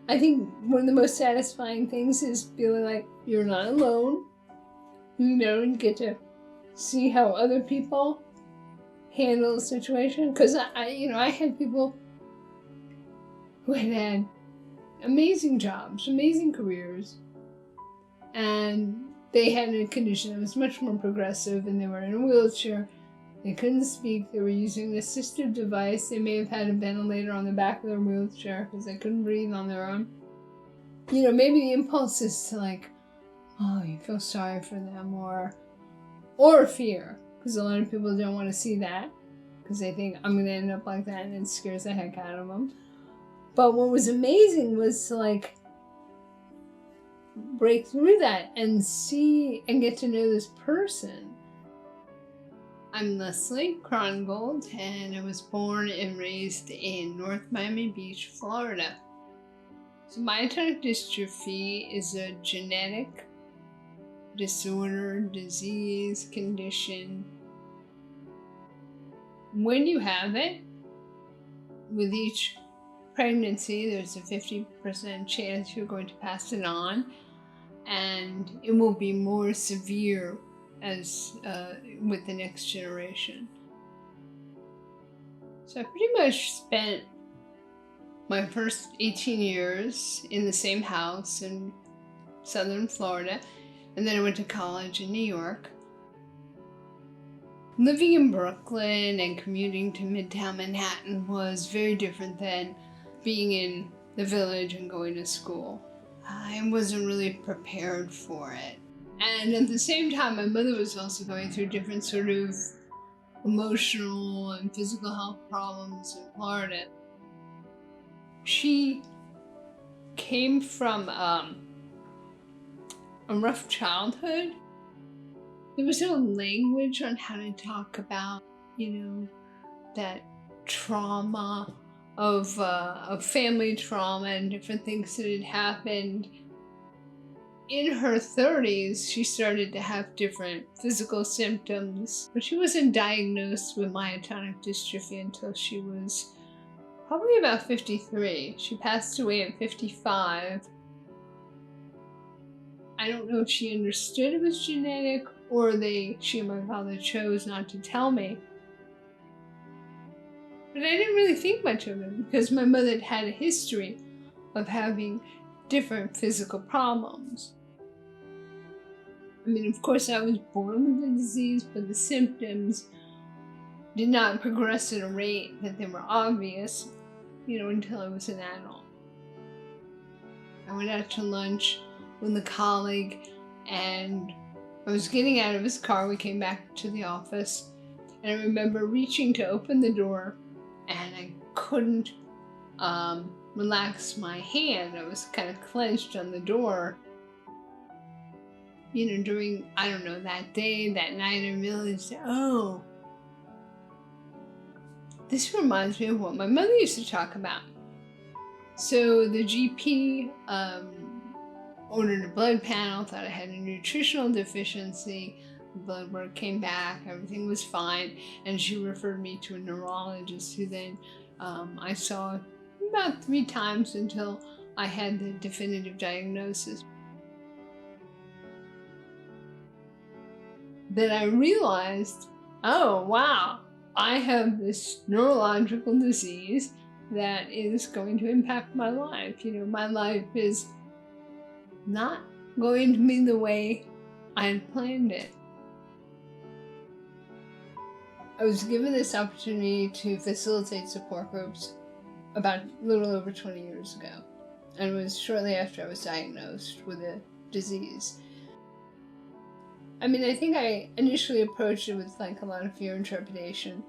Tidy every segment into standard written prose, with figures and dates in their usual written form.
I think one of the most satisfying things is feeling like you're not alone. And get to see how other people handle the situation. Because I had people who had amazing jobs, amazing careers, and they had a condition that was much more progressive, and they were in a wheelchair. They couldn't speak. They were using an assistive device. They may have had a ventilator on the back of their wheelchair because they couldn't breathe on their own. Maybe the impulse is to you feel sorry for them, or fear, because a lot of people don't want to see that because they think I'm going to end up like that, and it scares the heck out of them. But what was amazing was to break through that and see and get to know this person. I'm Leslie Krongold, and I was born and raised in North Miami Beach, Florida. So myotonic dystrophy is a genetic disorder, disease, condition. When you have it, with each pregnancy, there's a 50% chance you're going to pass it on, and it will be more severe as with the next generation. So I pretty much spent my first 18 years in the same house in southern Florida, and then I went to college in New York. Living in Brooklyn and commuting to Midtown Manhattan was very different than being in the village and going to school. I wasn't really prepared for it. And at the same time, my mother was also going through different sort of emotional and physical health problems in Florida. She came from a rough childhood. There was no language on how to talk about, that trauma of family trauma and different things that had happened. In her 30s, she started to have different physical symptoms, but she wasn't diagnosed with myotonic dystrophy until she was probably about 53. She passed away at 55. I don't know if she understood it was genetic, or she and my father chose not to tell me. But I didn't really think much of it because my mother had a history of having different physical problems. Of course, I was born with the disease, but the symptoms did not progress at a rate that they were obvious, until I was an adult. I went out to lunch with a colleague, and I was getting out of his car. We came back to the office, and I remember reaching to open the door, and I couldn't relax my hand. I was kind of clenched on the door. During, that day, that night, I realized, this reminds me of what my mother used to talk about. So the GP ordered a blood panel, thought I had a nutritional deficiency. The blood work came back, everything was fine, and she referred me to a neurologist who then I saw about 3 times until I had the definitive diagnosis. Then I realized, oh wow, I have this neurological disease that is going to impact my life. My life is not going to be the way I had planned it. I was given this opportunity to facilitate support groups about a little over 20 years ago, and it was shortly after I was diagnosed with a disease. I think I initially approached it with a lot of fear and trepidation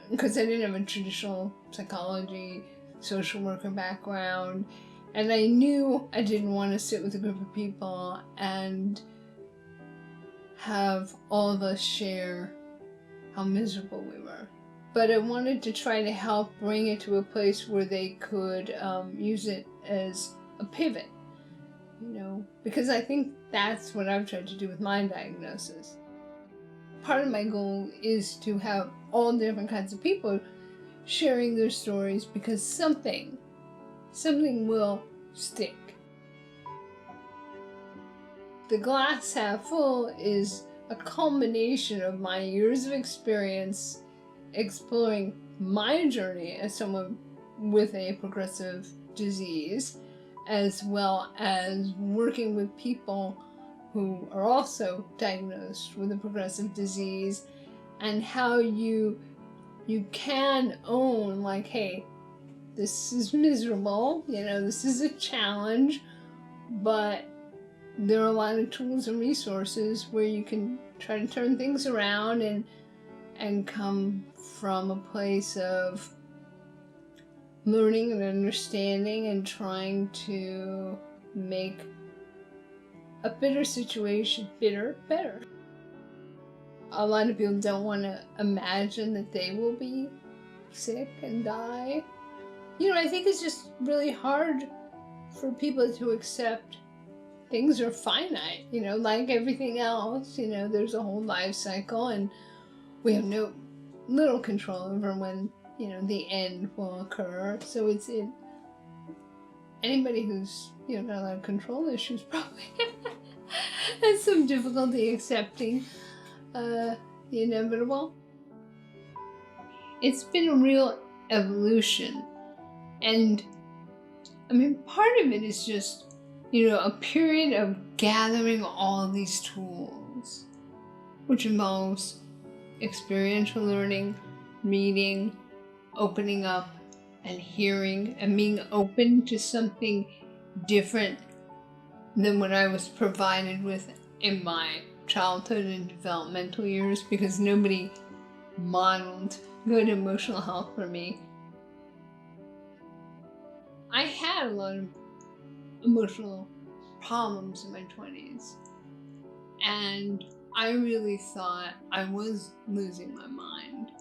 because I didn't have a traditional psychology, social worker background, and I knew I didn't want to sit with a group of people and have all of us share how miserable we were. But I wanted to try to help bring it to a place where they could use it as a pivot, because I think that's what I've tried to do with my diagnosis. Part of my goal is to have all different kinds of people sharing their stories, because something something will stick. The glass half full is a culmination of my years of experience exploring my journey as someone with a progressive disease, as well as working with people who are also diagnosed with a progressive disease, and how you can own, like, hey, this is miserable, this is a challenge, but there are a lot of tools and resources where you can try to turn things around and come from a place of learning and understanding and trying to make a bitter situation better. A lot of people don't want to imagine that they will be sick and die. I think it's just really hard for people to accept things are finite, like everything else. There's a whole life cycle, and we have little control over when, the end will occur. So it's anybody who's, got a lot of control issues probably has some difficulty accepting the inevitable. It's been a real evolution. And part of it is just, a period of gathering all of these tools, which involves experiential learning, reading, opening up and hearing, and being open to something different than what I was provided with in my childhood and developmental years, because nobody modeled good emotional health for me. I had a lot of emotional problems in my 20s, and I really thought I was losing my mind.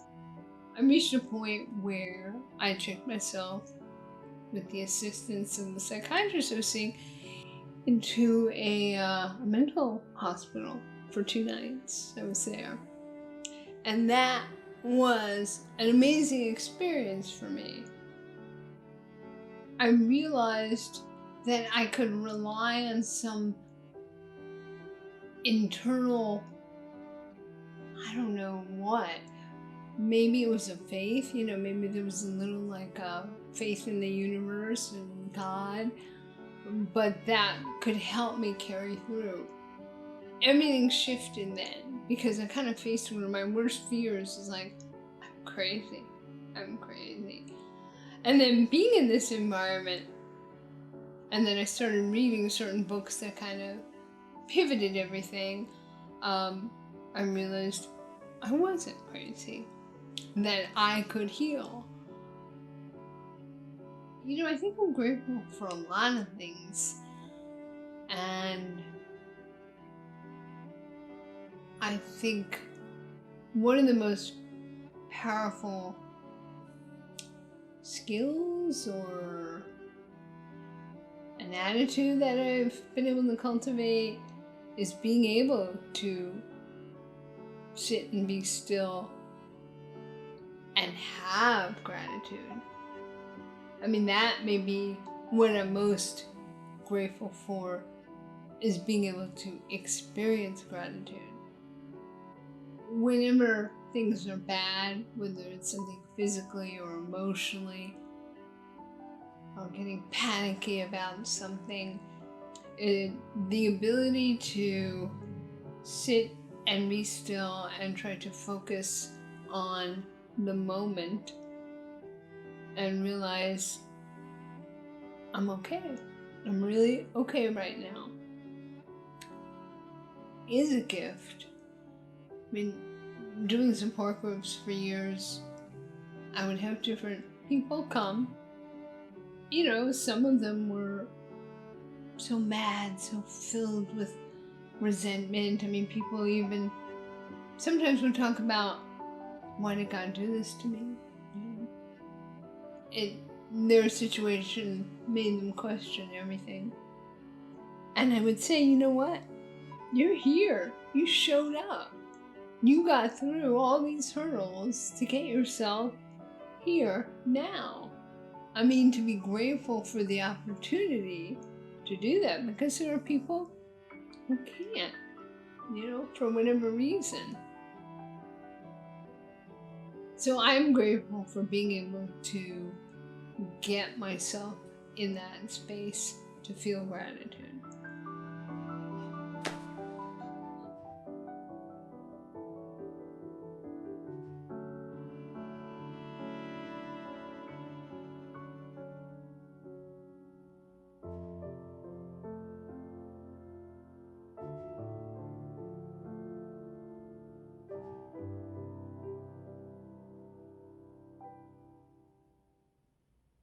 I reached a point where I checked myself, with the assistance of the psychiatrist I was seeing, into a mental hospital for 2 nights. I was there, and that was an amazing experience for me. I realized that I could rely on some internal, I don't know what, maybe it was a faith, maybe there was a little faith in the universe and God, but that could help me carry through. Everything shifted then, because I kind of faced one of my worst fears, is like, I'm crazy. And then being in this environment, and then I started reading certain books that kind of pivoted everything, I realized I wasn't crazy, that I could heal. I think I'm grateful for a lot of things, and I think one of the most powerful skills or an attitude that I've been able to cultivate is being able to sit and be still and have gratitude. That may be what I'm most grateful for, is being able to experience gratitude. Whenever things are bad, whether it's something physically or emotionally, or getting panicky about something, the ability to sit and be still and try to focus on the moment and realize I'm okay. I'm really okay right now, is a gift. Doing support groups for years, I would have different people come. Some of them were so mad, so filled with resentment. People even sometimes would talk about, why did God do this to me? Their situation made them question everything. And I would say, you know what? You're here. You showed up. You got through all these hurdles to get yourself here now. I mean, to be grateful for the opportunity to do that, because there are people who can't, for whatever reason. So I'm grateful for being able to get myself in that space to feel gratitude.